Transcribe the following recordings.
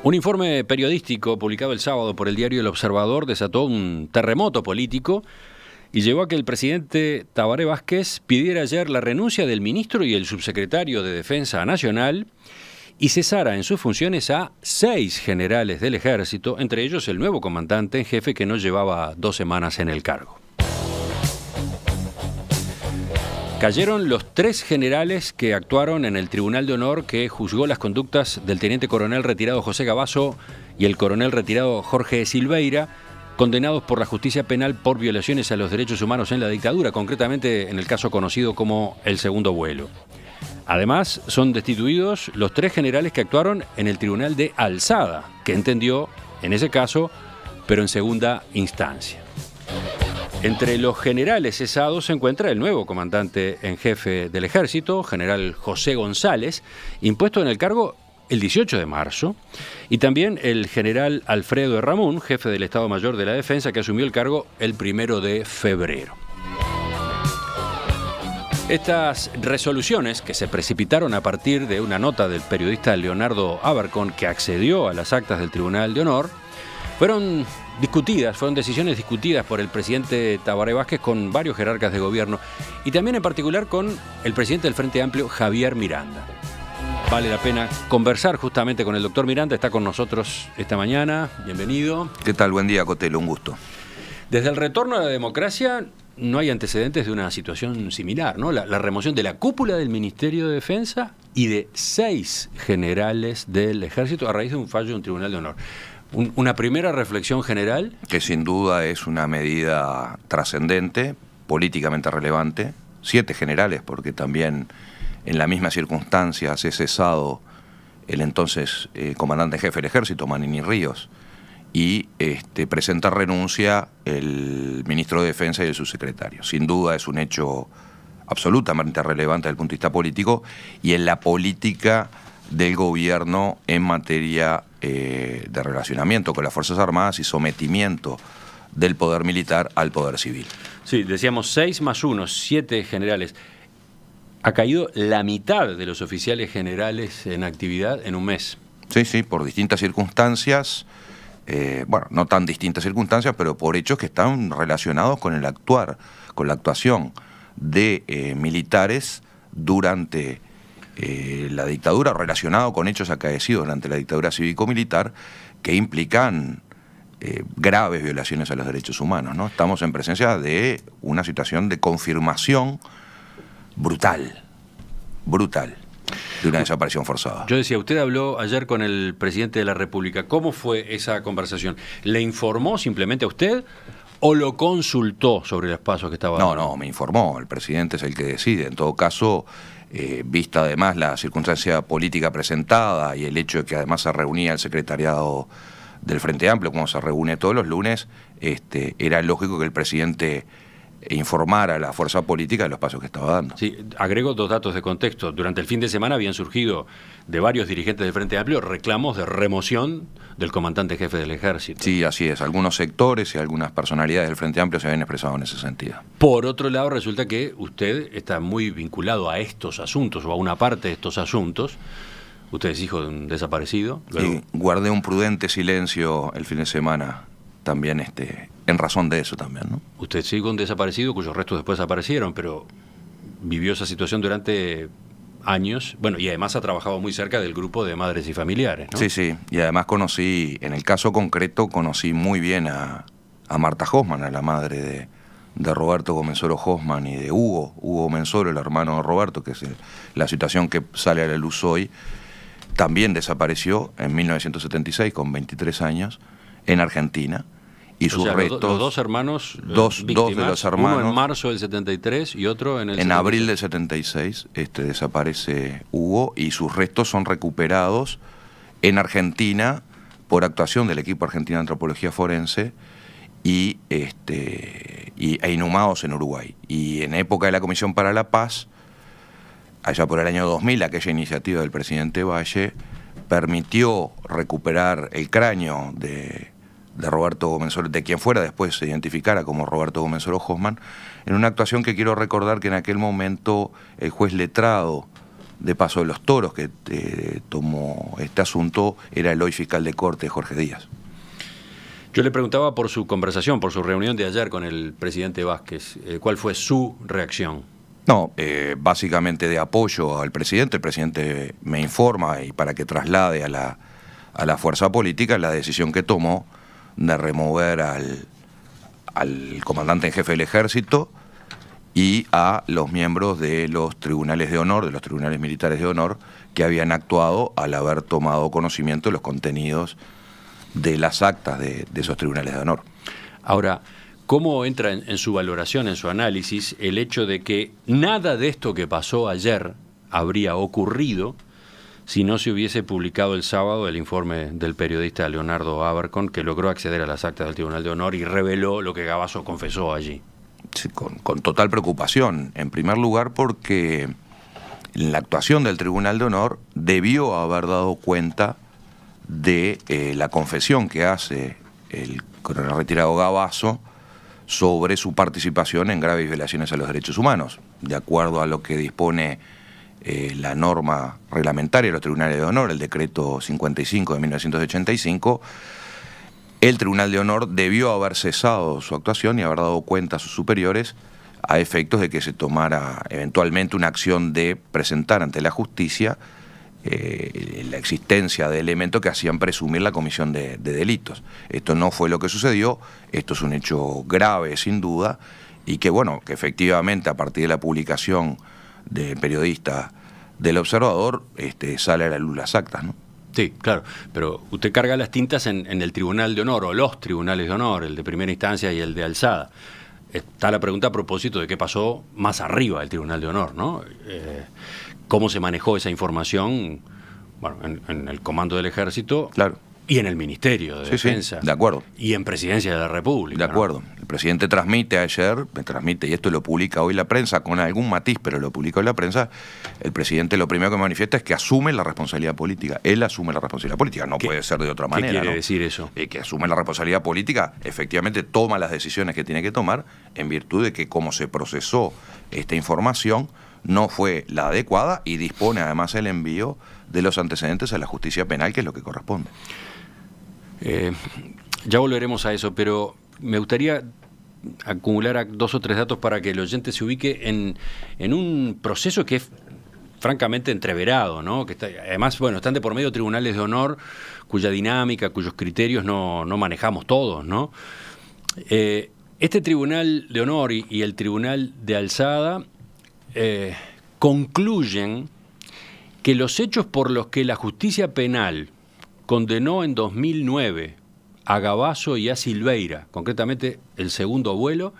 Un informe periodístico publicado el sábado por el diario El Observador desató un terremoto político y llevó a que el presidente Tabaré Vázquez pidiera ayer la renuncia del ministro y el subsecretario de Defensa Nacional y cesara en sus funciones a 6 generales del ejército, entre ellos el nuevo comandante en jefe que no llevaba 2 semanas en el cargo. Cayeron los 3 generales que actuaron en el Tribunal de Honor que juzgó las conductas del teniente coronel retirado José Gabazo y el coronel retirado Jorge Silveira, condenados por la justicia penal por violaciones a los derechos humanos en la dictadura, concretamente en el caso conocido como el segundo vuelo. Además, son destituidos los 3 generales que actuaron en el Tribunal de Alzada, que entendió en ese caso, pero en segunda instancia. Entre los generales cesados se encuentra el nuevo comandante en jefe del ejército, general José González, impuesto en el cargo el 18 de marzo, y también el general Alfredo de Ramón, jefe del Estado Mayor de la Defensa, que asumió el cargo el 1 de febrero. Estas resoluciones, que se precipitaron a partir de una nota del periodista Leonardo Abercón, que accedió a las actas del Tribunal de Honor, fueron decisiones discutidas por el presidente Tabaré Vázquez con varios jerarcas de gobierno y también en particular con el presidente del Frente Amplio, Javier Miranda. Vale la pena conversar justamente con el doctor Miranda, está con nosotros esta mañana, bienvenido. ¿Qué tal? Buen día, Cotelo, un gusto. Desde el retorno a la democracia no hay antecedentes de una situación similar, ¿no? La remoción de la cúpula del Ministerio de Defensa y de 6 generales del Ejército a raíz de un fallo de un Tribunal de Honor. Una primera reflexión general. Que sin duda es una medida trascendente, políticamente relevante. 7 generales, porque también en la misma circunstancia se ha cesado el entonces comandante en jefe del ejército, Manini Ríos, y presenta renuncia el ministro de Defensa y el subsecretario. Sin duda es un hecho absolutamente relevante desde el punto de vista político y en la política del gobierno en materia de relacionamiento con las Fuerzas Armadas y sometimiento del poder militar al poder civil. Sí, decíamos 6 más 1, 7 generales. Ha caído la mitad de los oficiales generales en actividad en un mes. Sí, sí, por distintas circunstancias, bueno, no tan distintas circunstancias, pero por hechos que están relacionados con el actuar, con la actuación de militares durante la dictadura, relacionado con hechos acaecidos durante la dictadura cívico-militar que implican graves violaciones a los derechos humanos, ¿no? Estamos en presencia de una situación de confirmación brutal de una desaparición forzada. Yo decía, usted habló ayer con el presidente de la República. ¿Cómo fue esa conversación? ¿Le informó simplemente a usted o lo consultó sobre los pasos que estaba dando? No, me informó. El presidente es el que decide. En todo caso, vista además la circunstancia política presentada y el hecho de que además se reunía el secretariado del Frente Amplio, como se reúne todos los lunes, era lógico que el presidente informara a la fuerza política de los pasos que estaba dando. Sí, agrego 2 datos de contexto. Durante el fin de semana habían surgido de varios dirigentes del Frente Amplio reclamos de remoción del comandante jefe del Ejército. Sí, así es. Algunos sectores y algunas personalidades del Frente Amplio se habían expresado en ese sentido. Por otro lado, resulta que usted está muy vinculado a estos asuntos o a una parte de estos asuntos. Usted es hijo de un desaparecido. Luego... Sí, guardé un prudente silencio el fin de semana también en razón de eso también, ¿no? Usted sigue un desaparecido cuyos restos después aparecieron, pero vivió esa situación durante años, bueno, y además ha trabajado muy cerca del grupo de madres y familiares, ¿no? Sí, sí, y además en el caso concreto, conocí muy bien a Marta Hoffman, a la madre de Roberto Comensoro Hoffman y de Hugo Mensoro, el hermano de Roberto, que es la situación que sale a la luz hoy. También desapareció en 1976, con 23 años, en Argentina. Y sus restos, los 2 hermanos dos de los hermanos, uno en marzo del 73 y otro en el 76. Abril del 76 desaparece Hugo y sus restos son recuperados en Argentina por actuación del equipo argentino de antropología forense e inhumados en Uruguay. Y en época de la Comisión para la Paz, allá por el año 2000, aquella iniciativa del presidente Valle permitió recuperar el cráneo de Roberto Comensoro, de quien fuera después se identificara como Roberto Comensoro Hoffman, en una actuación que quiero recordar que en aquel momento el juez letrado de Paso de los Toros que tomó este asunto era el hoy fiscal de corte, Jorge Díaz. Yo le preguntaba por su conversación, por su reunión de ayer con el presidente Vázquez. ¿Cuál fue su reacción? No, básicamente de apoyo al presidente. El presidente me informa y para que traslade a la fuerza política la decisión que tomó de remover al comandante en jefe del ejército y a los miembros de los tribunales de honor, de los tribunales militares de honor, que habían actuado al haber tomado conocimiento de los contenidos de las actas de esos tribunales de honor. Ahora, ¿cómo entra en su valoración, en su análisis, el hecho de que nada de esto que pasó ayer habría ocurrido si no se hubiese publicado el sábado el informe del periodista Leonardo Abercon, que logró acceder a las actas del Tribunal de Honor y reveló lo que Gavazo confesó allí? Sí, con total preocupación. En primer lugar porque la actuación del Tribunal de Honor debió haber dado cuenta de la confesión que hace el coronel retirado Gavazo sobre su participación en graves violaciones a los derechos humanos. De acuerdo a lo que dispone la norma reglamentaria de los tribunales de honor, el decreto 55 de 1985, el Tribunal de Honor debió haber cesado su actuación y haber dado cuenta a sus superiores a efectos de que se tomara eventualmente una acción de presentar ante la justicia la existencia de elementos que hacían presumir la comisión de delitos. Esto no fue lo que sucedió, esto es un hecho grave sin duda, y que bueno, que efectivamente a partir de la publicación de periodista del Observador sale a la luz las actas, ¿no? Sí, claro, pero usted carga las tintas en el Tribunal de Honor, o los Tribunales de Honor, el de primera instancia y el de alzada. Está la pregunta a propósito de qué pasó más arriba del Tribunal de Honor, ¿no? Cómo se manejó esa información, bueno, en el comando del Ejército, claro, y en el Ministerio de Defensa. Sí, de acuerdo. Y en Presidencia de la República. De acuerdo. ¿No? El presidente transmite ayer, y esto lo publica hoy la prensa, con algún matiz, pero lo publica hoy la prensa, el presidente lo primero que manifiesta es que asume la responsabilidad política. Él asume la responsabilidad política, no puede ser de otra manera. ¿Qué quiere ¿no? decir eso? Que asume la responsabilidad política, efectivamente toma las decisiones que tiene que tomar, en virtud de que como se procesó esta información, no fue la adecuada y dispone además el envío de los antecedentes a la justicia penal, que es lo que corresponde. Ya volveremos a eso, pero me gustaría acumular 2 o 3 datos para que el oyente se ubique en un proceso que es francamente entreverado, ¿no? Que además, bueno, están de por medio tribunales de honor cuya dinámica, cuyos criterios no manejamos todos, ¿no? Este tribunal de honor y el tribunal de alzada concluyen que los hechos por los que la justicia penal condenó en 2009 a Gavazo y a Silveira, concretamente el segundo abuelo,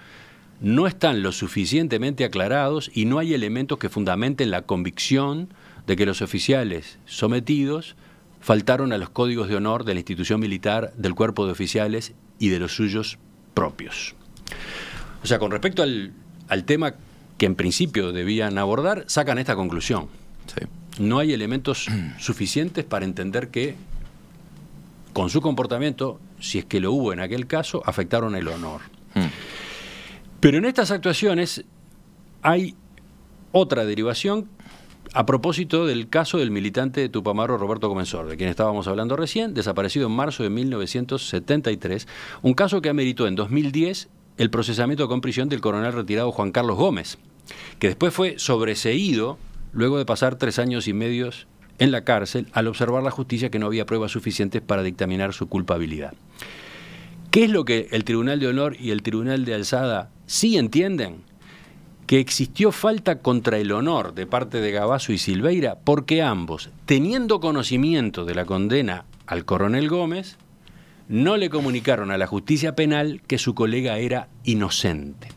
no están lo suficientemente aclarados y no hay elementos que fundamenten la convicción de que los oficiales sometidos faltaron a los códigos de honor de la institución militar, del cuerpo de oficiales y de los suyos propios. O sea, con respecto al tema que en principio debían abordar, sacan esta conclusión. Sí. No hay elementos suficientes para entender que con su comportamiento, si es que lo hubo en aquel caso, afectaron el honor. Pero en estas actuaciones hay otra derivación a propósito del caso del militante de Tupamaro Roberto Comensor, de quien estábamos hablando recién, desaparecido en marzo de 1973, un caso que ameritó en 2010 el procesamiento con prisión del coronel retirado Juan Carlos Gómez, que después fue sobreseído luego de pasar 3 años y medio en la cárcel al observar la justicia que no había pruebas suficientes para dictaminar su culpabilidad. ¿Qué es lo que el Tribunal de Honor y el Tribunal de Alzada sí entienden? Que existió falta contra el honor de parte de Gavazo y Silveira porque ambos, teniendo conocimiento de la condena al coronel Gómez, no le comunicaron a la justicia penal que su colega era inocente.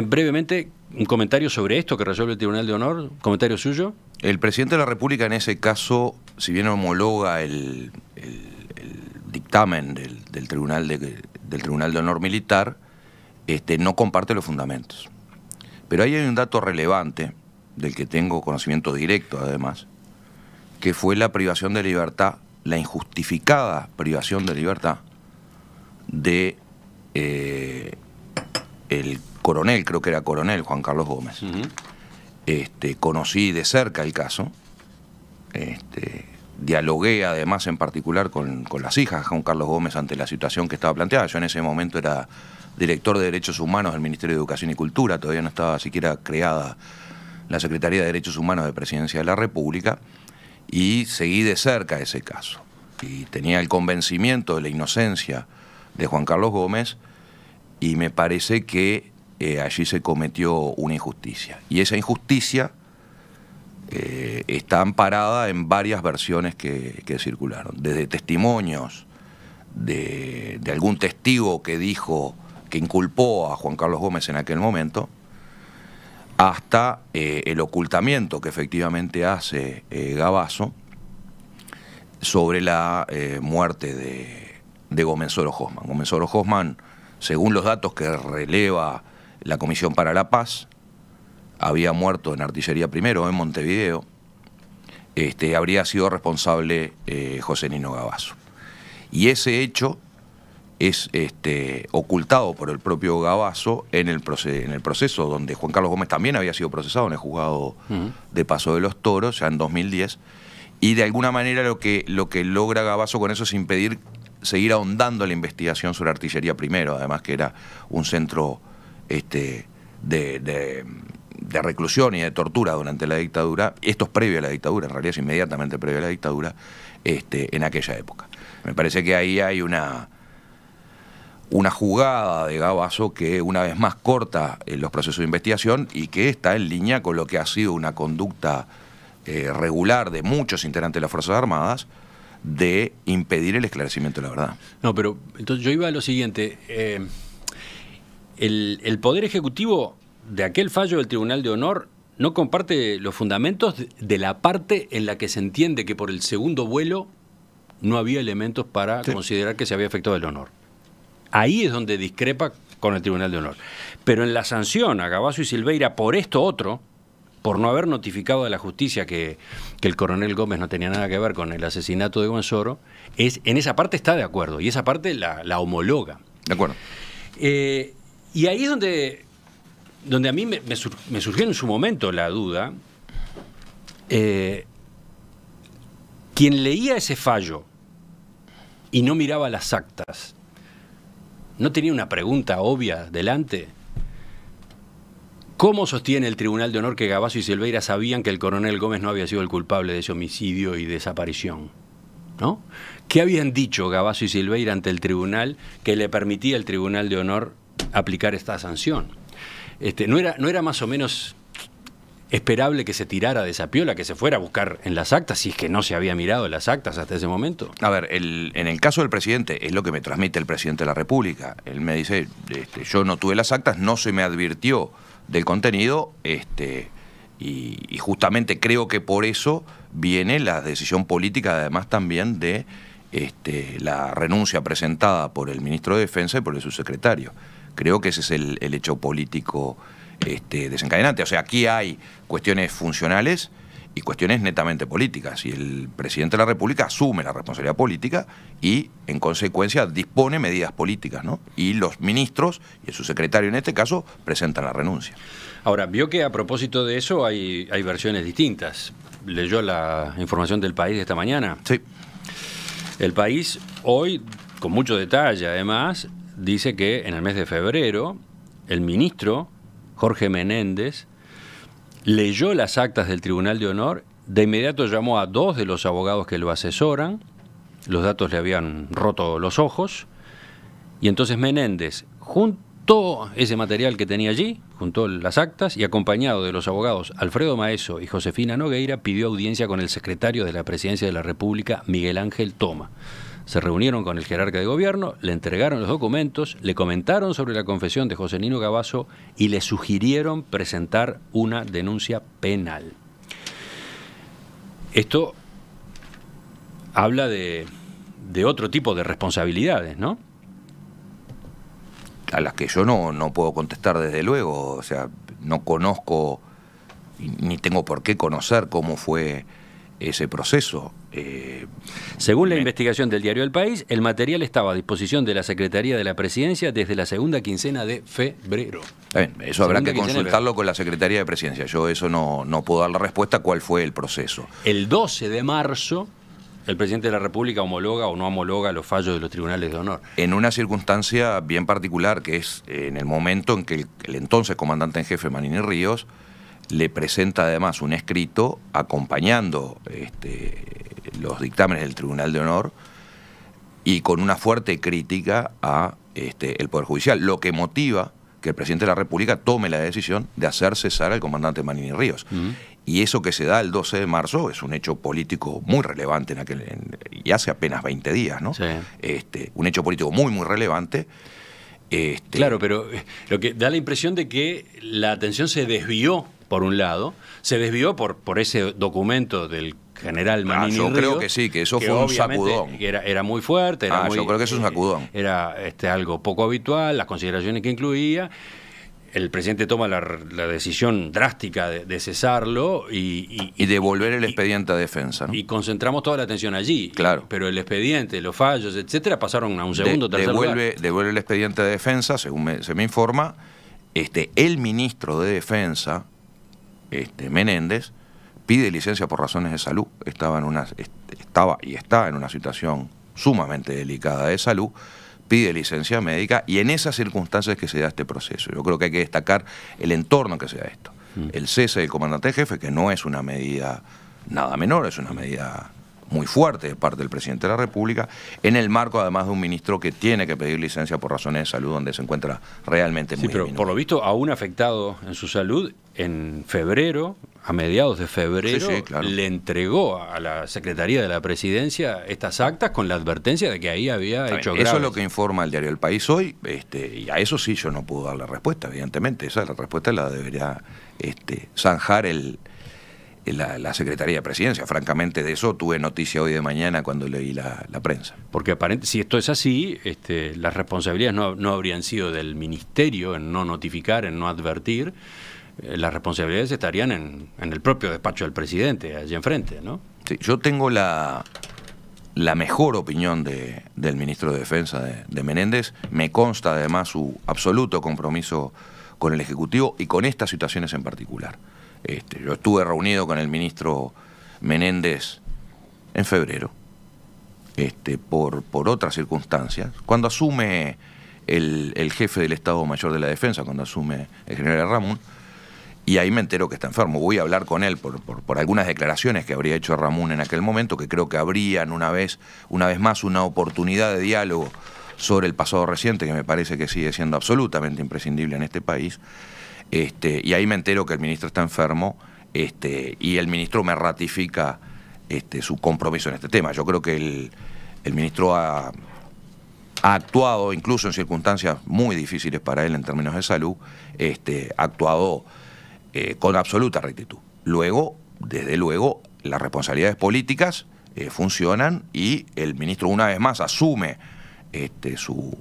Brevemente, un comentario sobre esto que resuelve el Tribunal de Honor, comentario suyo. El presidente de la República en ese caso, si bien homologa el dictamen del Tribunal de Honor Militar, no comparte los fundamentos. Pero ahí hay un dato relevante, del que tengo conocimiento directo además, que fue la privación de libertad, la injustificada privación de libertad de el coronel, creo que era coronel, Juan Carlos Gómez. conocí de cerca el caso, dialogué además en particular con las hijas de Juan Carlos Gómez ante la situación que estaba planteada. Yo en ese momento era director de Derechos Humanos del Ministerio de Educación y Cultura, todavía no estaba siquiera creada la Secretaría de Derechos Humanos de Presidencia de la República, y seguí de cerca ese caso. Y tenía el convencimiento de la inocencia de Juan Carlos Gómez, y me parece que allí se cometió una injusticia. Y esa injusticia está amparada en varias versiones que circularon, desde testimonios de algún testigo que dijo, que inculpó a Juan Carlos Gómez en aquel momento, hasta el ocultamiento que efectivamente hace Gavazo sobre la muerte de Gómez-Oro Hoffmann. Gómez-Oro Hoffmann, según los datos que releva la Comisión para la Paz, había muerto en Artillería Primero, en Montevideo. Habría sido responsable José Nino Gavazo. Y ese hecho es ocultado por el propio Gavazo en el proceso donde Juan Carlos Gómez también había sido procesado en el juzgado de Paso de los Toros, ya en 2010, y de alguna manera lo que logra Gavazo con eso es impedir seguir ahondando la investigación sobre Artillería Primero, además que era un centro de reclusión y de tortura durante la dictadura. Esto es previo a la dictadura, en realidad es inmediatamente previo a la dictadura, en aquella época. Me parece que ahí hay una jugada de Gavazo que una vez más corta los procesos de investigación y que está en línea con lo que ha sido una conducta regular de muchos integrantes de las Fuerzas Armadas de impedir el esclarecimiento de la verdad. No, pero entonces yo iba a lo siguiente. El Poder Ejecutivo de aquel fallo del Tribunal de Honor no comparte los fundamentos de la parte en la que se entiende que por el segundo vuelo no había elementos para considerar que se había afectado el honor. Ahí es donde discrepa con el Tribunal de Honor. Pero en la sanción a Gavazo y Silveira por esto otro, por no haber notificado a la justicia que el coronel Gómez no tenía nada que ver con el asesinato de Gómez-Oro, en esa parte está de acuerdo, y esa parte la homologa. De acuerdo. Y ahí es donde a mí me surgió en su momento la duda. Quien leía ese fallo y no miraba las actas, ¿no tenía una pregunta obvia delante? ¿Cómo sostiene el Tribunal de Honor que Gavazo y Silveira sabían que el coronel Gómez no había sido el culpable de ese homicidio y desaparición? ¿No? ¿Qué habían dicho Gavazo y Silveira ante el tribunal que le permitía al Tribunal de Honor aplicar esta sanción? ¿No era más o menos esperable que se tirara de esa piola, que se fuera a buscar en las actas, si es que no se había mirado las actas hasta ese momento? A ver, en el caso del presidente, es lo que me transmite el presidente de la República. Él me dice, yo no tuve las actas, no se me advirtió del contenido, y justamente creo que por eso viene la decisión política, además también de la renuncia presentada por el ministro de Defensa y por el subsecretario. Creo que ese es el hecho político desencadenante. O sea, aquí hay cuestiones funcionales y cuestiones netamente políticas, y el presidente de la República asume la responsabilidad política y, en consecuencia, dispone medidas políticas, ¿no? Y los ministros, y el subsecretario en este caso, presentan la renuncia. Ahora, vio que a propósito de eso hay versiones distintas. ¿Leyó la información del País de esta mañana? Sí. El País, hoy, con mucho detalle además, dice que en el mes de febrero el ministro Jorge Menéndez leyó las actas del Tribunal de Honor, de inmediato llamó a 2 de los abogados que lo asesoran, los datos le habían roto los ojos, y entonces Menéndez juntó ese material que tenía allí, juntó las actas, y acompañado de los abogados Alfredo Maeso y Josefina Nogueira, pidió audiencia con el secretario de la Presidencia de la República, Miguel Ángel Toma. Se reunieron con el jerarca de gobierno, le entregaron los documentos, le comentaron sobre la confesión de José Nino Gavazo y le sugirieron presentar una denuncia penal. Esto habla de otro tipo de responsabilidades, ¿no? A las que yo no puedo contestar desde luego. O sea, no conozco ni tengo por qué conocer cómo fue ese proceso. Según la investigación del diario El País, el material estaba a disposición de la Secretaría de la Presidencia desde la segunda quincena de febrero. Eso habrá que consultarlo con la Secretaría de Presidencia. Yo eso no puedo dar la respuesta cuál fue el proceso. El 12 de marzo, el presidente de la República homologa o no homologa los fallos de los tribunales de honor. En una circunstancia bien particular, que es en el momento en que el entonces comandante en jefe, Manini Ríos, le presenta además un escrito acompañando los dictámenes del Tribunal de Honor y con una fuerte crítica a el Poder Judicial, lo que motiva que el presidente de la República tome la decisión de hacer cesar al comandante Manini Ríos. Y eso que se da el 12 de marzo es un hecho político muy relevante y hace apenas 20 días, ¿no? Sí. Un hecho político muy, muy relevante. Claro, pero lo que da la impresión de que la atención se desvió, por un lado, se desvió por ese documento del general Manini Ríos. Yo creo que sí, que eso fue un sacudón. Era muy fuerte. Yo creo que eso es un sacudón. Era algo poco habitual, las consideraciones que incluía. El presidente toma la decisión drástica de cesarlo y devolver el expediente a defensa, ¿no? Y concentramos toda la atención allí. Claro. Pero el expediente, los fallos, etcétera, pasaron a un segundo, tercer lugar. Devuelve el expediente a defensa, según se me informa. El ministro de Defensa, Menéndez, pide licencia por razones de salud. Estaba y está en una situación sumamente delicada de salud. Pide licencia médica y en esas circunstancias que se da este proceso. Yo creo que hay que destacar el entorno en que se da esto. El cese del comandante jefe, que no es una medida nada menor, es una medida muy fuerte de parte del presidente de la República, en el marco además de un ministro que tiene que pedir licencia por razones de salud donde se encuentra realmente muy pero por lo visto, aún afectado en su salud, en febrero, a mediados de febrero, claro, le entregó a la Secretaría de la Presidencia estas actas con la advertencia de que ahí había hecho graves. Eso es lo que informa el diario El País hoy, y a eso sí yo no puedo dar la respuesta, evidentemente. Esa la respuesta la debería zanjar la Secretaría de Presidencia. Francamente, de eso tuve noticia hoy de mañana cuando leí la prensa. Porque aparentemente, si esto es así, las responsabilidades no habrían sido del Ministerio en no notificar, en no advertir. Las responsabilidades estarían en el propio despacho del presidente, allí enfrente, ¿no? Sí, yo tengo la mejor opinión del ministro de Defensa, de Menéndez. Me consta además su absoluto compromiso con el Ejecutivo y con estas situaciones en particular. Yo estuve reunido con el ministro Menéndez en febrero, por otras circunstancias. Cuando asume el jefe del Estado Mayor de la Defensa, cuando asume el general Ramón, y ahí me entero que está enfermo. Voy a hablar con él por algunas declaraciones que habría hecho Ramón en aquel momento, que creo que habrían una vez más una oportunidad de diálogo sobre el pasado reciente, que me parece que sigue siendo absolutamente imprescindible en este país. Y ahí me entero que el ministro está enfermo, y el ministro me ratifica su compromiso en este tema. Yo creo que el ministro ha actuado, incluso en circunstancias muy difíciles para él en términos de salud, ha actuado con absoluta rectitud. Luego, desde luego, las responsabilidades políticas funcionan y el ministro una vez más asume su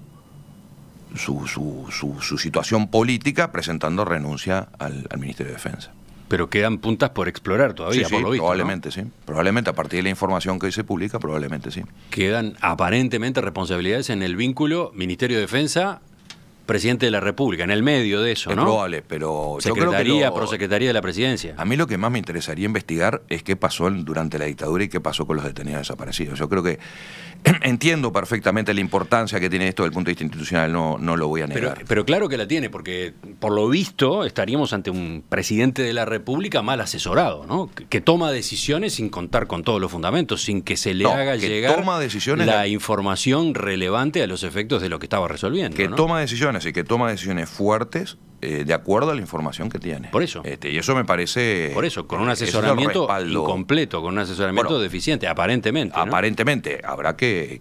situación política presentando renuncia al Ministerio de Defensa. Pero quedan puntas por explorar todavía, sí, por lo visto, probablemente, ¿no? Sí. Probablemente a partir de la información que hoy se publica, probablemente sí. Quedan aparentemente responsabilidades en el vínculo Ministerio de Defensa, Presidente de la República, en el medio de eso, ¿no? Es probable, pero Secretaría, Prosecretaría de la Presidencia. A mí lo que más me interesaría investigar es qué pasó durante la dictadura y qué pasó con los detenidos desaparecidos. Yo creo que entiendo perfectamente la importancia que tiene esto desde el punto de vista institucional, no lo voy a negar. Pero claro que la tiene, porque por lo visto estaríamos ante un presidente de la República mal asesorado, ¿no? Que toma decisiones sin contar con todos los fundamentos, sin que se le haga llegar la información relevante a los efectos de lo que estaba resolviendo. Que ¿no? toma decisiones y que toma decisiones fuertes de acuerdo a la información que tiene. Por eso. Y eso me parece... Por eso, con un asesoramiento incompleto, con un asesoramiento deficiente, aparentemente, ¿no? Aparentemente. Habrá que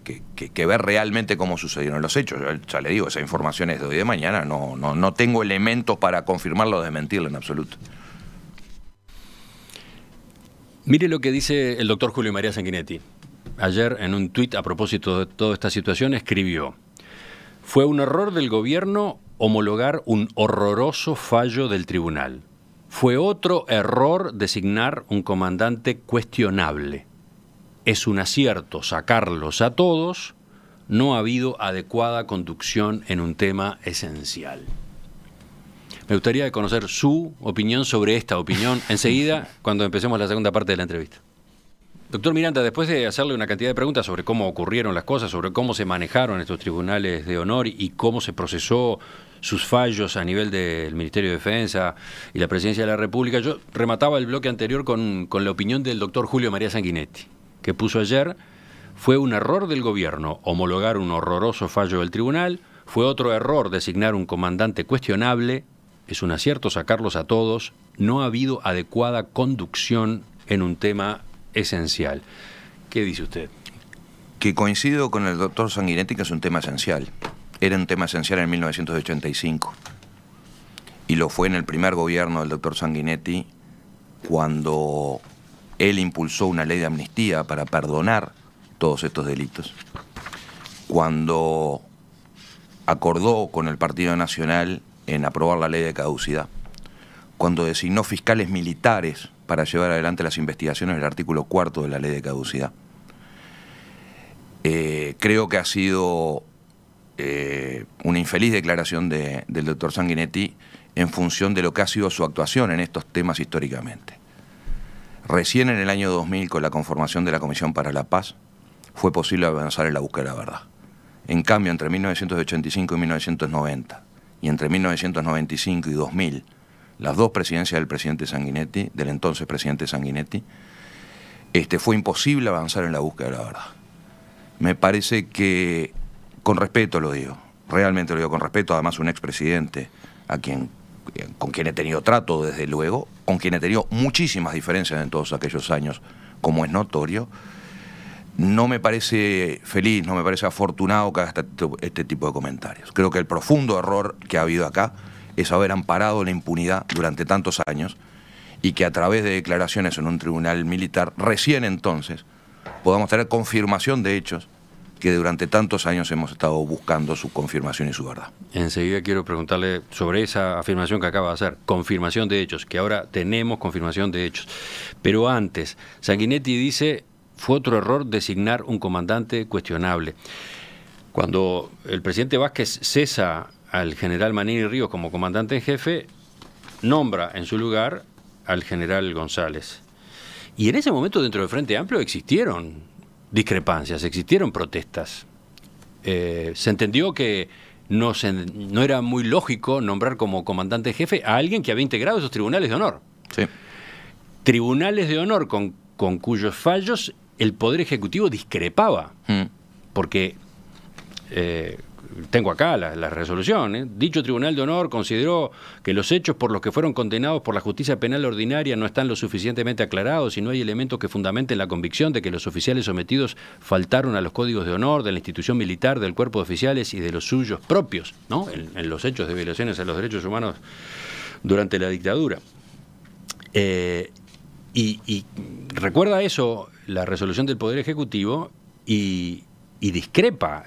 ver realmente cómo sucedieron los hechos. Yo ya le digo, esa información es de hoy de mañana. No tengo elementos para confirmarlo o desmentirlo en absoluto. Mire lo que dice el doctor Julio María Sanguinetti. Ayer, en un tuit a propósito de toda esta situación, escribió: fue un error del gobierno homologar un horroroso fallo del tribunal. Fue otro error designar un comandante cuestionable. Es un acierto sacarlos a todos. No ha habido adecuada conducción en un tema esencial. Me gustaría conocer su opinión sobre esta opinión enseguida, cuando empecemos la segunda parte de la entrevista. Doctor Miranda, después de hacerle una cantidad de preguntas sobre cómo ocurrieron las cosas, sobre cómo se manejaron estos tribunales de honor y cómo se procesó sus fallos a nivel del Ministerio de Defensa y la Presidencia de la República, yo remataba el bloque anterior con la opinión del doctor Julio María Sanguinetti, que puso ayer: fue un error del gobierno homologar un horroroso fallo del tribunal, fue otro error designar un comandante cuestionable, es un acierto sacarlos a todos, no ha habido adecuada conducción en un tema esencial. ¿Qué dice usted? Que coincido con el doctor Sanguinetti que es un tema esencial. Era un tema esencial en 1985. Y lo fue en el primer gobierno del doctor Sanguinetti, cuando él impulsó una ley de amnistía para perdonar todos estos delitos. Cuando acordó con el Partido Nacional en aprobar la ley de caducidad. Cuando designó fiscales militares para llevar adelante las investigaciones del artículo 4 de la ley de caducidad. Creo que ha sido una infeliz declaración del doctor Sanguinetti en función de lo que ha sido su actuación en estos temas históricamente. Recién en el año 2000, con la conformación de la Comisión para la Paz, fue posible avanzar en la búsqueda de la verdad. En cambio, entre 1985 y 1990, y entre 1995 y 2000, las dos presidencias del presidente Sanguinetti, del entonces presidente Sanguinetti, fue imposible avanzar en la búsqueda de la verdad. Me parece que, con respeto lo digo, realmente lo digo con respeto, además un expresidente con quien he tenido trato desde luego, con quien he tenido muchísimas diferencias en todos aquellos años, como es notorio, no me parece feliz, no me parece afortunado que haga este tipo de comentarios. Creo que el profundo error que ha habido acá es haber amparado la impunidad durante tantos años y que a través de declaraciones en un tribunal militar, recién entonces, podamos tener confirmación de hechos que durante tantos años hemos estado buscando su confirmación y su verdad. Enseguida quiero preguntarle sobre esa afirmación que acaba de hacer, confirmación de hechos, que ahora tenemos confirmación de hechos. Pero antes, Sanguinetti dice: fue otro error designar un comandante cuestionable. Cuando el presidente Vázquez cesa al general Manini Ríos como comandante en jefe, nombra en su lugar al general González. Y en ese momento, dentro del Frente Amplio, existieron discrepancias, existieron protestas. Se entendió que no era muy lógico nombrar como comandante en jefe a alguien que había integrado esos tribunales de honor. Sí. Tribunales de honor con cuyos fallos el Poder Ejecutivo discrepaba. Porque tengo acá la resolución. Dicho Tribunal de Honor consideró que los hechos por los que fueron condenados por la justicia penal ordinaria no están lo suficientemente aclarados y no hay elementos que fundamenten la convicción de que los oficiales sometidos faltaron a los códigos de honor de la institución militar, del cuerpo de oficiales y de los suyos propios, ¿no? En los hechos de violaciones a los derechos humanos durante la dictadura. Y recuerda eso, la resolución del Poder Ejecutivo, y discrepa,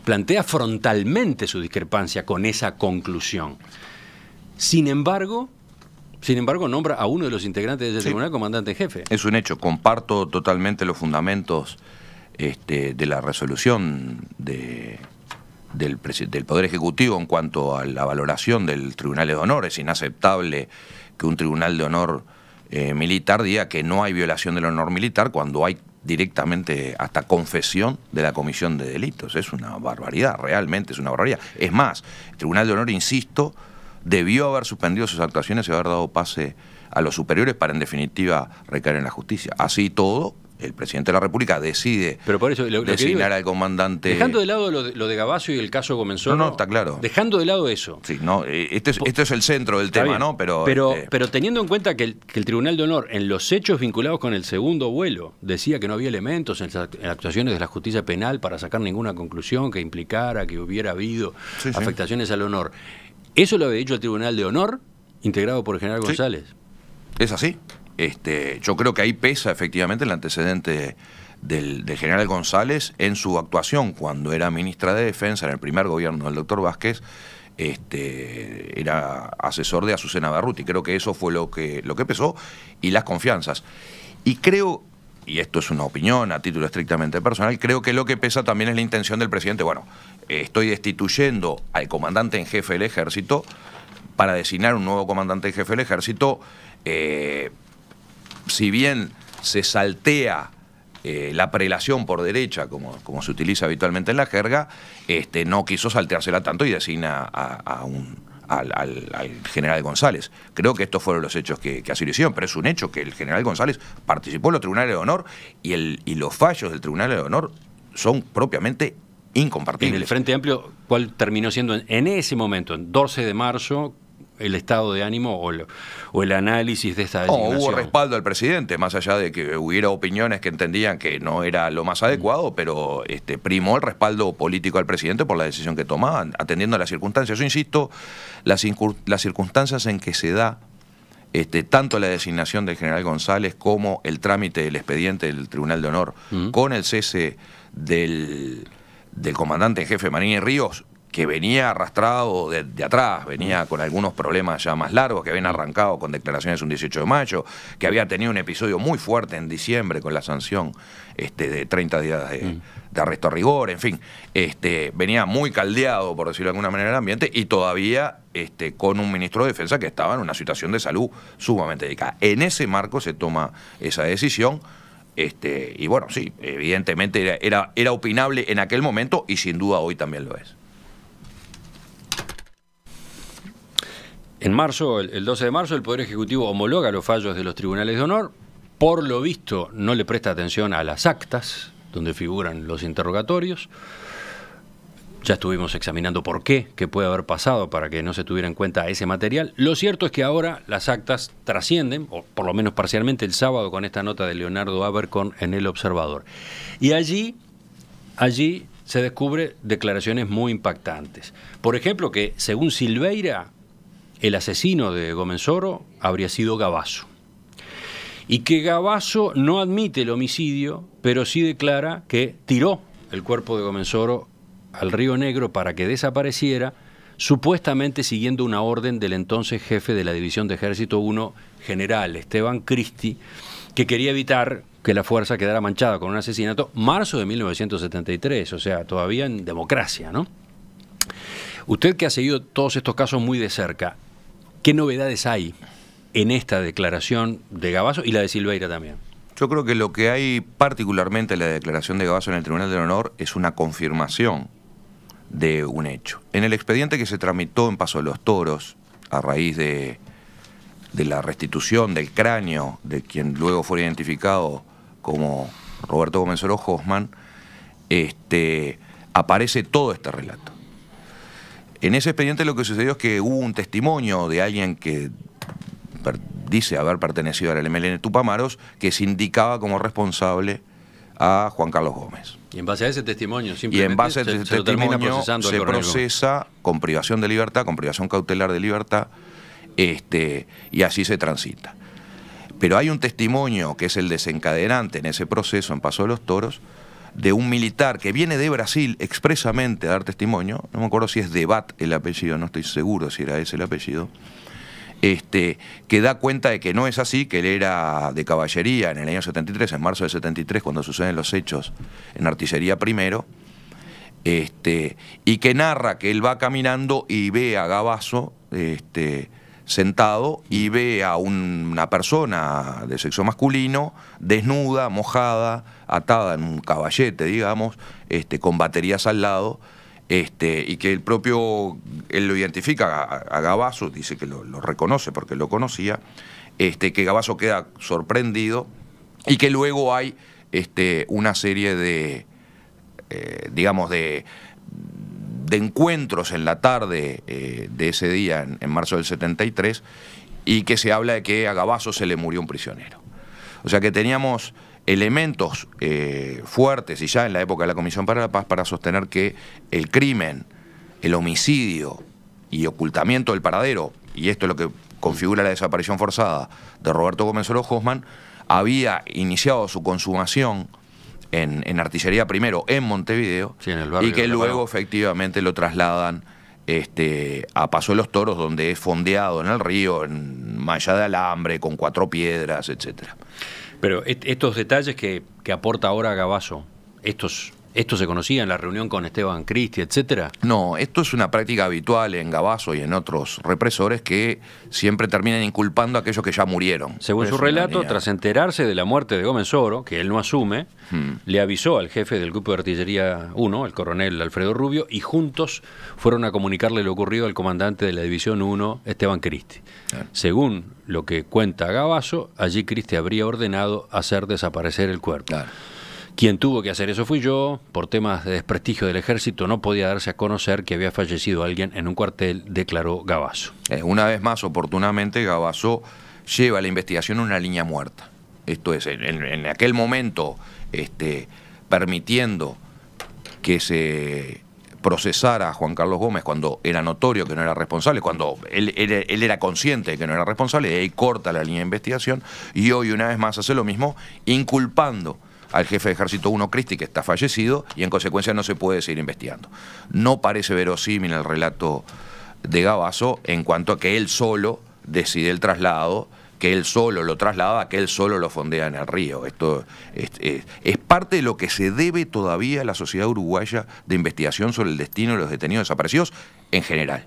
plantea frontalmente su discrepancia con esa conclusión. Sin embargo, nombra a uno de los integrantes de ese tribunal comandante en jefe. Es un hecho, comparto totalmente los fundamentos de la resolución del Poder Ejecutivo en cuanto a la valoración del Tribunal de Honor. Es inaceptable que un Tribunal de Honor militar diga que no hay violación del honor militar cuando hay directamente hasta confesión de la comisión de delitos. Es una barbaridad, realmente es una barbaridad. Es más, el Tribunal de Honor, insisto, debió haber suspendido sus actuaciones y haber dado pase a los superiores para en definitiva recaer en la justicia. Así todo, el presidente de la República decide designar al comandante... Dejando de lado lo de Gavasio y el caso Comensoro... No, está claro. Dejando de lado eso. Sí, no, esto es el centro del tema, bien, ¿no? Pero teniendo en cuenta que el Tribunal de Honor, en los hechos vinculados con el segundo vuelo, decía que no había elementos en las actuaciones de la justicia penal para sacar ninguna conclusión que implicara que hubiera habido afectaciones al honor. Eso lo había dicho el Tribunal de Honor, integrado por el general González. Es así. Yo creo que ahí pesa efectivamente el antecedente del general González en su actuación cuando era ministra de Defensa en el primer gobierno del doctor Vázquez, era asesor de Azucena Barruti. Creo que eso fue lo que pesó, y las confianzas. Y creo, y esto es una opinión a título estrictamente personal, creo que lo que pesa también es la intención del presidente. Bueno, estoy destituyendo al comandante en jefe del ejército para designar un nuevo comandante en jefe del ejército. Si bien se saltea la prelación por derecha, como se utiliza habitualmente en la jerga, no quiso salteársela tanto y designa al general González. Creo que estos fueron los hechos que así lo hicieron, pero es un hecho que el general González participó en los tribunales de honor, y los fallos del tribunal de honor son propiamente incompartibles. En el Frente Amplio, ¿cuál terminó siendo en ese momento, en 12 de marzo, el estado de ánimo o el análisis de esta designación? Hubo respaldo al presidente, más allá de que hubiera opiniones que entendían que no era lo más adecuado, pero primó el respaldo político al presidente por la decisión que tomaban, atendiendo a las circunstancias. Yo insisto, las circunstancias en que se da tanto la designación del general González como el trámite del expediente del Tribunal de Honor con el cese del comandante en jefe Marini Ríos, que venía arrastrado de atrás, venía con algunos problemas ya más largos, que habían arrancado con declaraciones un 18 de mayo, que había tenido un episodio muy fuerte en diciembre con la sanción de 30 días de arresto a rigor, en fin, venía muy caldeado, por decirlo de alguna manera, el ambiente, y todavía con un ministro de Defensa que estaba en una situación de salud sumamente delicada. En ese marco se toma esa decisión. Y bueno, sí, evidentemente era opinable en aquel momento, y sin duda hoy también lo es. En marzo, el 12 de marzo, el Poder Ejecutivo homologa los fallos de los tribunales de honor. Por lo visto, no le presta atención a las actas donde figuran los interrogatorios. Ya estuvimos examinando por qué puede haber pasado para que no se tuviera en cuenta ese material. Lo cierto es que ahora las actas trascienden, o por lo menos parcialmente, el sábado con esta nota de Leonardo Abercorn en El Observador. Y allí se descubre declaraciones muy impactantes. Por ejemplo, que según Silveira, el asesino de Gomenzoro habría sido Gavazo. Y que Gavazo no admite el homicidio, pero sí declara que tiró el cuerpo de Gomenzoro al Río Negro para que desapareciera, supuestamente siguiendo una orden del entonces jefe de la División de Ejército 1, general Esteban Cristi, que quería evitar que la fuerza quedara manchada con un asesinato. Marzo de 1973, o sea, todavía en democracia, ¿no? Usted, que ha seguido todos estos casos muy de cerca, ¿qué novedades hay en esta declaración de Gavazo y la de Silveira también? Yo creo que lo que hay particularmente en la declaración de Gavazo en el Tribunal del Honor es una confirmación de un hecho. En el expediente que se tramitó en Paso de los Toros, a raíz de la restitución del cráneo de quien luego fue identificado como Roberto Gomenzoro Hoffmann, aparece todo este relato. En ese expediente lo que sucedió es que hubo un testimonio de alguien que dice haber pertenecido al MLN Tupamaros, que se indicaba como responsable a Juan Carlos Gómez. Y en base a ese testimonio, simplemente se procesa con privación de libertad, con privación cautelar de libertad, y así se transita. Pero hay un testimonio que es el desencadenante en ese proceso en Paso de los Toros, de un militar que viene de Brasil expresamente a dar testimonio, no me acuerdo si es Debat el apellido, no estoy seguro si era ese el apellido, que da cuenta de que no es así, que él era de caballería en el año 73, en marzo del 73, cuando suceden los hechos en Artillería Primero, y que narra que él va caminando y ve a Gavazo sentado, y ve a una persona de sexo masculino, desnuda, mojada, atada en un caballete, digamos, con baterías al lado, y que él lo identifica a Gavazo, dice que lo reconoce porque lo conocía, que Gavazo queda sorprendido, y que luego hay una serie de, digamos, de encuentros en la tarde de ese día, en marzo del 73, y que se habla de que a Gavazo se le murió un prisionero. O sea que teníamos elementos fuertes, y ya en la época de la Comisión para la Paz, para sostener que el crimen, el homicidio y ocultamiento del paradero, y esto es lo que configura la desaparición forzada de Roberto Gomenzoro Hoffmann, había iniciado su consumación en Artillería Primero, en Montevideo, sí, en el barrio, y que luego efectivamente lo trasladan a Paso de los Toros, donde es fondeado en el río, en malla de alambre, con 4 piedras, etcétera. Pero estos detalles que aporta ahora Gavazo, ¿esto se conocía en la reunión con Esteban Cristi, etcétera? No, esto es una práctica habitual en Gavazo y en otros represores que siempre terminan inculpando a aquellos que ya murieron. Según su relato, tras enterarse de la muerte de Gómez Oro, que él no asume, le avisó al jefe del Grupo de Artillería 1, el coronel Alfredo Rubio, y juntos fueron a comunicarle lo ocurrido al comandante de la División 1, Esteban Cristi. Según lo que cuenta Gavazo, allí Cristi habría ordenado hacer desaparecer el cuerpo. Claro. Quien tuvo que hacer eso fui yo. Por temas de desprestigio del ejército no podía darse a conocer que había fallecido alguien en un cuartel, declaró Gavazo. Una vez más, oportunamente, Gavazo lleva la investigación a una línea muerta. Esto es, en aquel momento, permitiendo que se procesara a Juan Carlos Gómez cuando era notorio que no era responsable, cuando él era consciente de que no era responsable, y ahí corta la línea de investigación, y hoy una vez más hace lo mismo, inculpando al jefe de Ejército 1, Cristi, que está fallecido, y en consecuencia no se puede seguir investigando. No parece verosímil el relato de Gavazo en cuanto a que él solo decide el traslado, que él solo lo traslada, que él solo lo fondea en el río. Esto es parte de lo que se debe todavía a la sociedad uruguaya de investigación sobre el destino de los detenidos desaparecidos en general.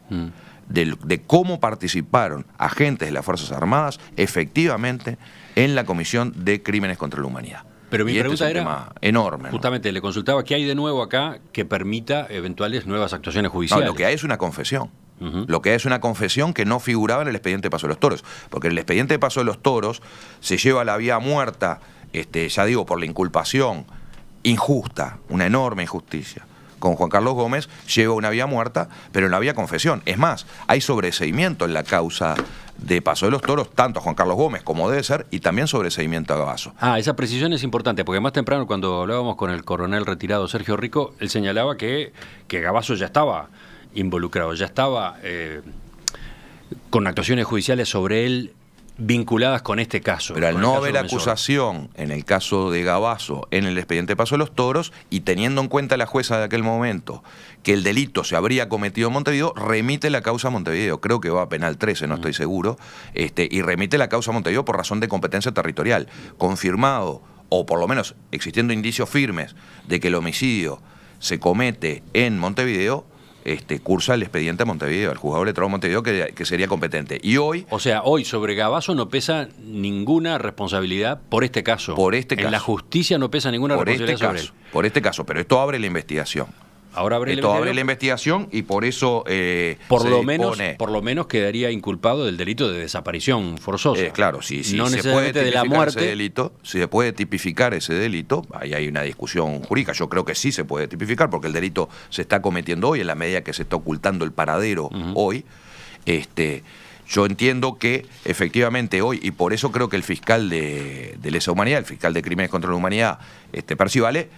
De cómo participaron agentes de las Fuerzas Armadas efectivamente en la Comisión de Crímenes contra la Humanidad. Pero mi pregunta era, un tema enorme, justamente, le consultaba qué hay de nuevo acá que permita eventuales nuevas actuaciones judiciales. No, lo que hay es una confesión. Lo que hay es una confesión que no figuraba en el expediente de Paso de los Toros. Porque en el expediente de Paso de los Toros se lleva la vía muerta, ya digo, por la inculpación injusta, una enorme injusticia. Con Juan Carlos Gómez lleva una vía muerta, pero en la vía confesión. Es más, hay sobreseimiento en la causa de Paso de los Toros, tanto a Juan Carlos Gómez como debe ser, y también sobreseimiento a Gavazo. Esa precisión es importante, porque más temprano, cuando hablábamos con el coronel retirado Sergio Rico, él señalaba que Gavazo ya estaba involucrado, ya estaba con actuaciones judiciales sobre él vinculadas con este caso. Pero al no haber acusación en el caso de Gavazo en el expediente de Paso de los Toros, y teniendo en cuenta la jueza de aquel momento que el delito se habría cometido en Montevideo, remite la causa a Montevideo. Creo que va a penal 13, no estoy seguro, y remite la causa a Montevideo por razón de competencia territorial. Confirmado, o por lo menos existiendo indicios firmes de que el homicidio se comete en Montevideo, cursa el expediente a Montevideo, el juzgado letrado de Montevideo, que sería competente. Y hoy... O sea, hoy sobre Gavazo no pesa ninguna responsabilidad por este caso. Por este caso. En la justicia no pesa ninguna responsabilidad sobre él. Por este caso, pero esto abre la investigación. Ahora abre la investigación y por eso por lo menos quedaría inculpado del delito de desaparición forzosa. Claro, si no se puede de la muerte. Ese delito, si se puede tipificar ese delito, ahí hay una discusión jurídica. Yo creo que sí se puede tipificar porque el delito se está cometiendo hoy en la medida que se está ocultando el paradero hoy. Yo entiendo que efectivamente hoy, y por eso creo que el fiscal de lesa humanidad, el fiscal de crímenes contra la humanidad, Percivale,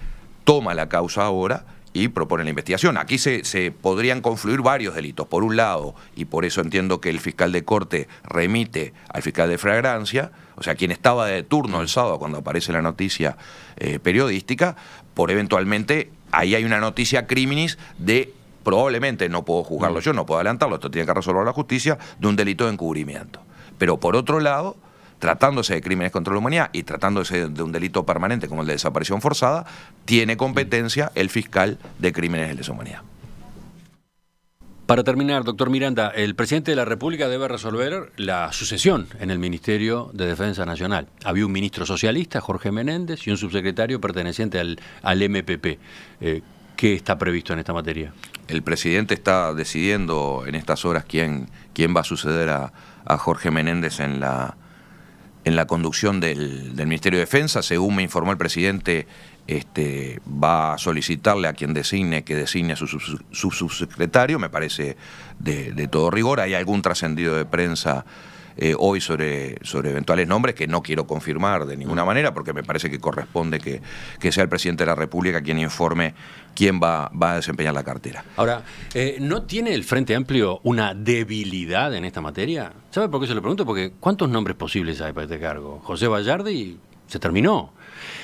toma la causa ahora y propone la investigación. Aquí se podrían confluir varios delitos. Por un lado, y por eso entiendo que el fiscal de corte remite al fiscal de flagrancia, o sea, quien estaba de turno el sábado cuando aparece la noticia periodística, por eventualmente, ahí hay una noticia criminis de, probablemente, no puedo juzgarlo yo, no puedo adelantarlo, esto tiene que resolver la justicia, de un delito de encubrimiento. Pero por otro lado, tratándose de crímenes contra la humanidad y tratándose de un delito permanente como el de desaparición forzada, tiene competencia el fiscal de crímenes de lesa humanidad. Para terminar, doctor Miranda, el presidente de la República debe resolver la sucesión en el Ministerio de Defensa Nacional. Había un ministro socialista, Jorge Menéndez, y un subsecretario perteneciente al MPP. ¿Qué está previsto en esta materia? El presidente está decidiendo en estas horas quién va a suceder a Jorge Menéndez en la conducción del Ministerio de Defensa. Según me informó el presidente, va a solicitarle a quien designe que designe a su subsecretario. Me parece de todo rigor. Hay algún trascendido de prensa hoy sobre eventuales nombres que no quiero confirmar de ninguna manera, porque me parece que corresponde que sea el presidente de la República quien informe quién va a desempeñar la cartera. Ahora, ¿no tiene el Frente Amplio una debilidad en esta materia? ¿Sabe por qué se lo pregunto? Porque ¿cuántos nombres posibles hay para este cargo? José Bayardi se terminó.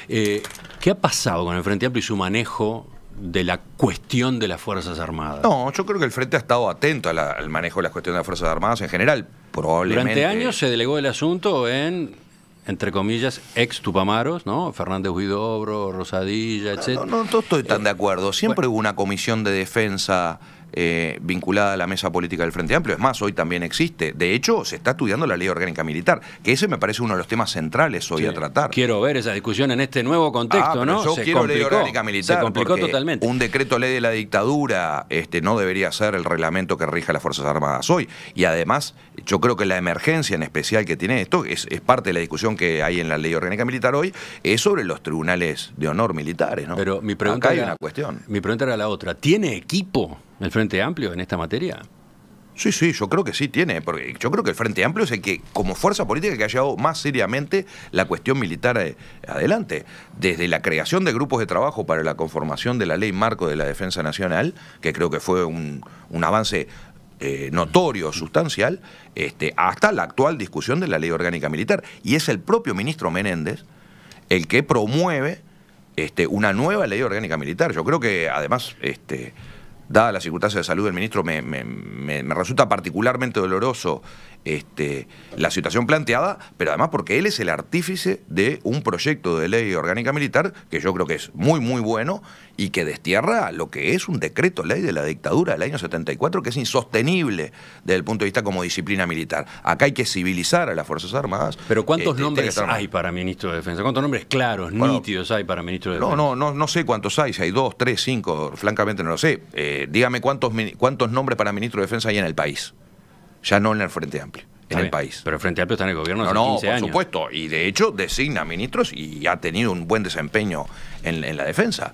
¿Qué ha pasado con el Frente Amplio y su manejo de la cuestión de las Fuerzas Armadas? No, yo creo que el Frente ha estado atento al manejo de las cuestiones de las Fuerzas Armadas en general. Probablemente. Durante años se delegó el asunto en, entre comillas, ex Tupamaros, ¿no? Fernández Huidobro, Rosadilla, etc. No estoy tan de acuerdo. Siempre hubo una comisión de defensa vinculada a la mesa política del Frente Amplio. Es más, hoy también existe. De hecho, se está estudiando la ley orgánica militar, que ese me parece uno de los temas centrales hoy a tratar. Quiero ver esa discusión en este nuevo contexto, ¿no? Yo quiero ley orgánica militar. Se complicó totalmente. Un decreto ley de la dictadura no debería ser el reglamento que rija las Fuerzas Armadas hoy. Y además, yo creo que la emergencia en especial que tiene esto, es parte de la discusión que hay en la ley orgánica militar hoy, es sobre los tribunales de honor militares, ¿no? Pero mi pregunta Acá hay una cuestión. Mi pregunta era la otra. ¿Tiene equipo el Frente Amplio en esta materia? Sí, yo creo que sí tiene, porque yo creo que el Frente Amplio es el que, como fuerza política, que ha llevado más seriamente la cuestión militar adelante. Desde la creación de grupos de trabajo para la conformación de la Ley Marco de la Defensa Nacional, que creo que fue un avance notorio, sustancial, hasta la actual discusión de la Ley Orgánica Militar. Y es el propio ministro Menéndez el que promueve una nueva Ley Orgánica Militar. Yo creo que, además, dada la circunstancia de salud del ministro, me resulta particularmente doloroso la situación planteada, pero además porque él es el artífice de un proyecto de ley orgánica militar que yo creo que es muy, muy bueno y que destierra lo que es un decreto ley de la dictadura del año 74, que es insostenible desde el punto de vista como disciplina militar. Acá hay que civilizar a las Fuerzas Armadas. Pero ¿cuántos nombres hay para ministro de Defensa? ¿Cuántos nombres claros, nítidos hay para ministro de Defensa? No sé cuántos hay, si hay 2, 3, 5, francamente no lo sé. Dígame cuántos nombres para ministro de Defensa hay en el país. Ya no en el Frente Amplio, en el país. Pero el Frente Amplio está en el gobierno hace 15 años. Por supuesto, y de hecho designa ministros y ha tenido un buen desempeño en la defensa.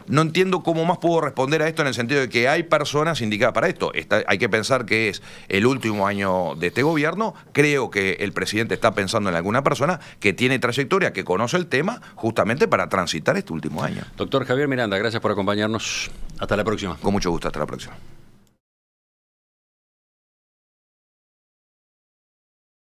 No entiendo cómo más puedo responder a esto en el sentido de que hay personas indicadas para esto. Hay que pensar que es el último año de este gobierno. Creo que el presidente está pensando en alguna persona que tiene trayectoria, que conoce el tema, justamente para transitar este último año. Doctor Javier Miranda, gracias por acompañarnos. Hasta la próxima. Con mucho gusto, hasta la próxima.